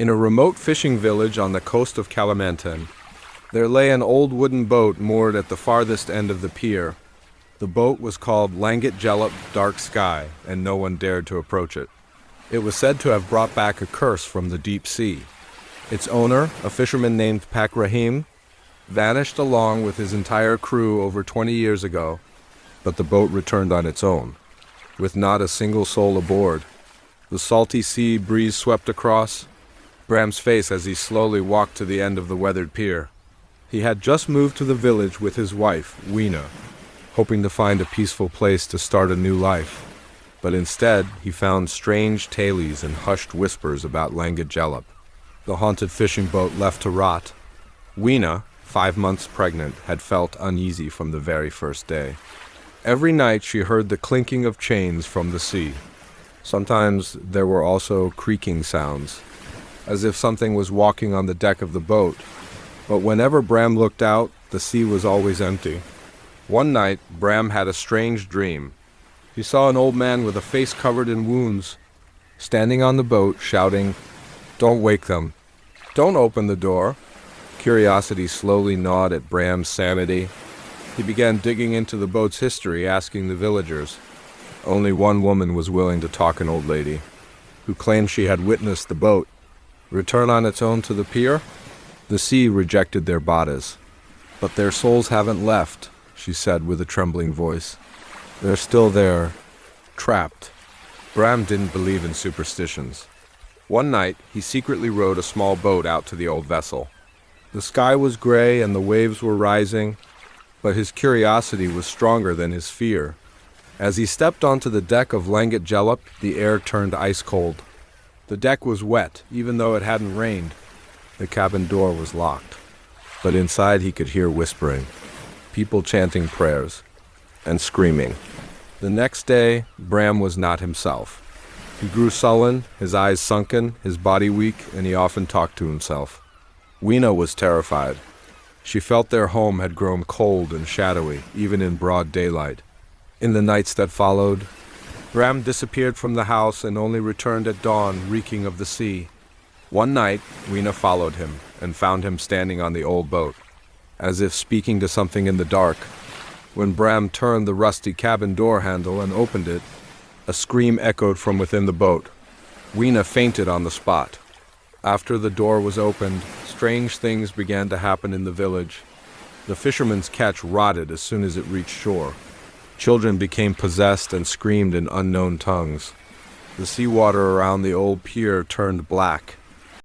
In a remote fishing village on the coast of Kalimantan, there lay an old wooden boat moored at the farthest end of the pier. The boat was called Langit Gelap, Dark Sky, and no one dared to approach it. It was said to have brought back a curse from the deep sea. Its owner, a fisherman named Pak Rahim, vanished along with his entire crew over 20 years ago, but the boat returned on its own, with not a single soul aboard. The salty sea breeze swept across Bram's face as he slowly walked to the end of the weathered pier. He had just moved to the village with his wife, Weena, hoping to find a peaceful place to start a new life. But instead, he found strange tales and hushed whispers about Langit Gelap, the haunted fishing boat left to rot. Weena, 5 months pregnant, had felt uneasy from the very first day. Every night she heard the clinking of chains from the sea. Sometimes there were also creaking sounds, as if something was walking on the deck of the boat. But whenever Bram looked out, the sea was always empty. One night, Bram had a strange dream. He saw an old man with a face covered in wounds, standing on the boat, shouting, "Don't wake them. Don't open the door." Curiosity slowly gnawed at Bram's sanity. He began digging into the boat's history, asking the villagers. Only one woman was willing to talk, an old lady, who claimed she had witnessed the boat return on its own to the pier. The sea rejected their bodies. "But their souls haven't left," she said with a trembling voice. "They're still there, trapped." Bram didn't believe in superstitions. One night, he secretly rowed a small boat out to the old vessel. The sky was gray and the waves were rising, but his curiosity was stronger than his fear. As he stepped onto the deck of Langit Gelap, the air turned ice cold. The deck was wet, even though it hadn't rained. The cabin door was locked, but inside he could hear whispering, people chanting prayers, and screaming. The next day, Bram was not himself. He grew sullen, his eyes sunken, his body weak, and he often talked to himself. Weena was terrified. She felt their home had grown cold and shadowy, even in broad daylight. In the nights that followed, Bram disappeared from the house and only returned at dawn, reeking of the sea. One night, Weena followed him and found him standing on the old boat, as if speaking to something in the dark. When Bram turned the rusty cabin door handle and opened it, a scream echoed from within the boat. Weena fainted on the spot. After the door was opened, strange things began to happen in the village. The fisherman's catch rotted as soon as it reached shore. Children became possessed and screamed in unknown tongues. The seawater around the old pier turned black,